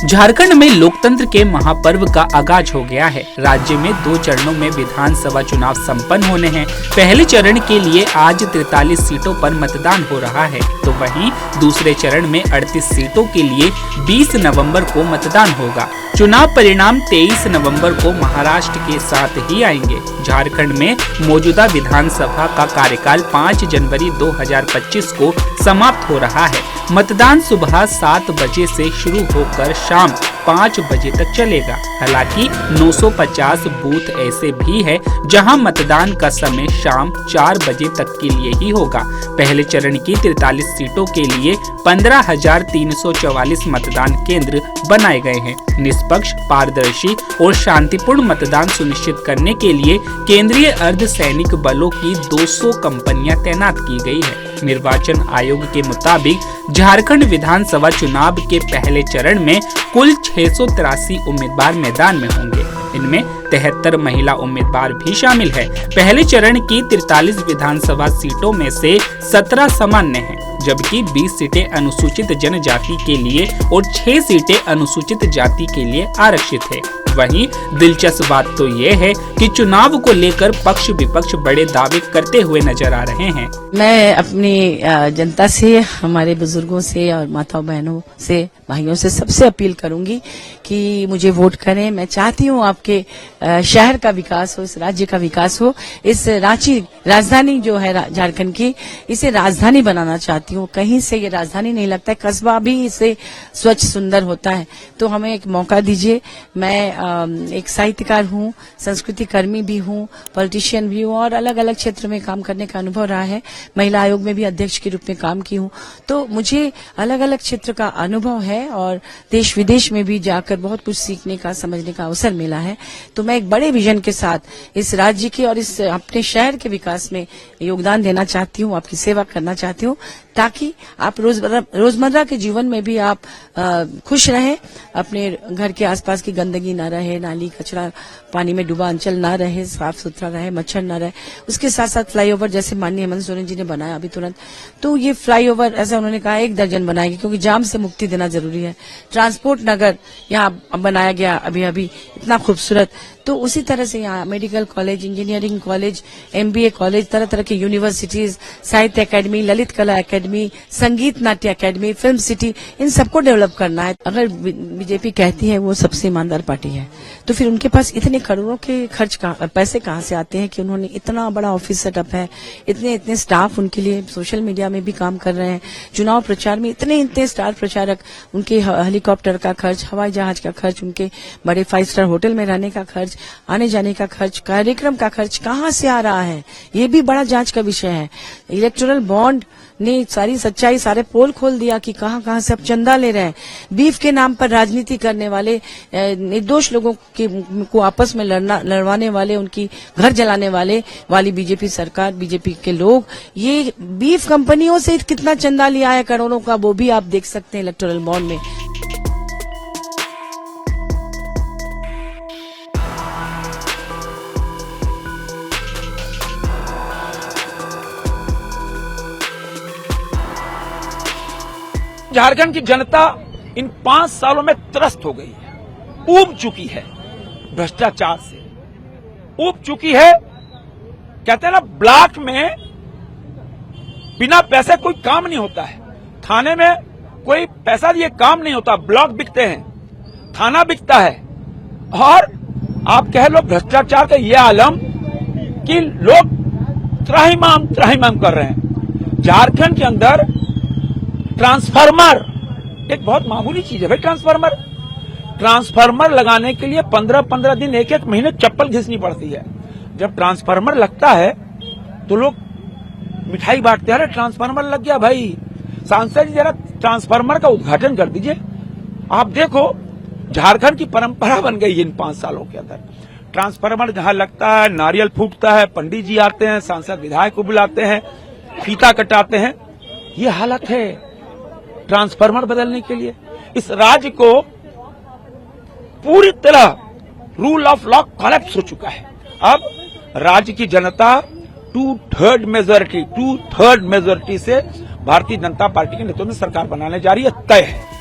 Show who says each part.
Speaker 1: झारखंड में लोकतंत्र के महापर्व का आगाज हो गया है। राज्य में 2 चरणों में विधानसभा चुनाव संपन्न होने हैं। पहले चरण के लिए आज 43 सीटों पर मतदान हो रहा है, तो वहीं दूसरे चरण में 38 सीटों के लिए 20 नवंबर को मतदान होगा। चुनाव परिणाम 23 नवंबर को महाराष्ट्र के साथ ही आएंगे। झारखंड में मौजूदा विधानसभा का कार्यकाल 5 जनवरी 2025 को समाप्त हो रहा है। मतदान सुबह 7 बजे से शुरू होकर शाम 5 बजे तक चलेगा। हालांकि 950 बूथ ऐसे भी है जहां मतदान का समय शाम 4 बजे तक के लिए ही होगा। पहले चरण की 43 सीटों के लिए 15,344 मतदान केंद्र बनाए गए हैं। निष्पक्ष, पारदर्शी और शांतिपूर्ण मतदान सुनिश्चित करने के लिए केंद्रीय अर्धसैनिक बलों की 200 कंपनियां तैनात की गई है। निर्वाचन आयोग के मुताबिक झारखंड विधानसभा चुनाव के पहले चरण में कुल 683 उम्मीदवार मैदान में होंगे। इनमें 73 महिला उम्मीदवार भी शामिल है। पहले चरण की 43 विधानसभा सीटों में से 17 सामान्य हैं, जबकि 20 सीटें अनुसूचित जनजाति के लिए और 6 सीटें अनुसूचित जाति के लिए आरक्षित है। वहीं दिलचस्प बात तो ये है कि चुनाव को लेकर पक्ष विपक्ष बड़े दावे करते हुए नजर आ रहे हैं।
Speaker 2: मैं अपनी जनता से, हमारे बुजुर्गों से और माताओं बहनों से, भाइयों से सबसे अपील करूंगी कि मुझे वोट करें। मैं चाहती हूं आपके शहर का विकास हो, इस राज्य का विकास हो। इस रांची राजधानी जो है झारखंड की, इसे राजधानी बनाना चाहती हूं। कहीं से ये राजधानी नहीं लगता है, कस्बा भी इसे स्वच्छ सुंदर होता है। तो हमें एक मौका दीजिए। मैं एक साहित्यकार हूँ, संस्कृति कर्मी भी हूँ, पॉलिटिशियन भी हूँ और अलग अलग क्षेत्र में काम करने का अनुभव रहा है। महिला आयोग में भी अध्यक्ष के रूप में काम की हूँ, तो मुझे अलग अलग क्षेत्र का अनुभव है और देश विदेश में भी जाकर बहुत कुछ सीखने का, समझने का अवसर मिला है। तो मैं एक बड़े विजन के साथ इस राज्य के और इस अपने शहर के विकास में योगदान देना चाहती हूँ, आपकी सेवा करना चाहती हूँ, ताकि आप रोजमर्रा के जीवन में भी आप खुश रहें, अपने घर के आसपास की गंदगी न रहे, नाली कचरा पानी में डूबा अंचल ना रहे, साफ सुथरा रहे, मच्छर ना रहे। उसके साथ साथ फ्लाईओवर जैसे माननीय हेमंत सोरेन जी ने बनाया अभी तुरंत, तो ये फ्लाईओवर ऐसा उन्होंने कहा 1 दर्जन बनाएंगे, क्योंकि जाम से मुक्ति देना जरूरी है। ट्रांसपोर्ट नगर यहाँ बनाया गया अभी इतना खूबसूरत। तो उसी तरह से यहाँ medical college, engineering college, MBA college, तरह तरह के यूनिवर्सिटीज, साहित्य एकेडमी, ललित कला एकेडमी, संगीत नाट्य एकेडमी, फिल्म सिटी, इन सबको डेवलप करना है। अगर बीजेपी कहती है वो सबसे ईमानदार पार्टी है, तो फिर उनके पास इतने करोड़ों के पैसे कहाँ से आते हैं कि उन्होंने इतना बड़ा ऑफिस सेटअप है, इतने स्टाफ उनके लिए सोशल मीडिया में भी काम कर रहे हैं, चुनाव प्रचार में इतने स्टार प्रचारक, उनके हेलीकॉप्टर का खर्च, हवाई जहाज का खर्च, उनके बड़े 5 स्टार होटल में रहने का खर्च, आने जाने का खर्च, कार्यक्रम का खर्च कहाँ से आ रहा है, ये भी बड़ा जांच का विषय है। इलेक्टोरल बॉन्ड ने सारी सच्चाई, सारे पोल खोल दिया कि कहाँ से अब चंदा ले रहे हैं। बीफ के नाम पर राजनीति करने वाले, निर्दोष लोगों को आपस में लड़वाने वाले, उनकी घर जलाने वाली बीजेपी सरकार, बीजेपी के लोग, ये बीफ कंपनियों से कितना चंदा लिया है करोड़ों का, वो भी आप देख सकते हैं इलेक्टोरल बॉन्ड में।
Speaker 3: झारखंड की जनता इन 5 सालों में त्रस्त हो गई है, ऊब चुकी है, भ्रष्टाचार से ऊब चुकी है। कहते हैं ना, ब्लॉक में बिना पैसे कोई काम नहीं होता है, थाने में कोई पैसा दिए काम नहीं होता, ब्लॉक बिकते हैं, थाना बिकता है। और आप कह लो भ्रष्टाचार का यह आलम कि लोग त्राहिमाम कर रहे हैं। झारखंड के अंदर ट्रांसफार्मर एक बहुत मामूली चीज है भाई। ट्रांसफार्मर लगाने के लिए 15-15 दिन, 1-1 महीने चप्पल घिसनी पड़ती है। जब ट्रांसफार्मर लगता है तो लोग मिठाई बांटते हैं, अरे ट्रांसफार्मर लग गया भाई। सांसद जी जरा ट्रांसफार्मर का उद्घाटन कर दीजिए। आप देखो, झारखंड की परंपरा बन गई इन 5 सालों के अंदर। ट्रांसफार्मर जहां लगता है, नारियल फूटता है, पंडित जी आते हैं, सांसद विधायक को बुलाते हैं, फीता कटाते हैं। ये हालत है ट्रांसफार्मर बदलने के लिए। इस राज्य को पूरी तरह रूल ऑफ लॉ कोलैप्स हो चुका है। अब राज्य की जनता 2/3 मेजोरिटी से भारतीय जनता पार्टी के नेतृत्व में सरकार बनाने जा रही है, तय है।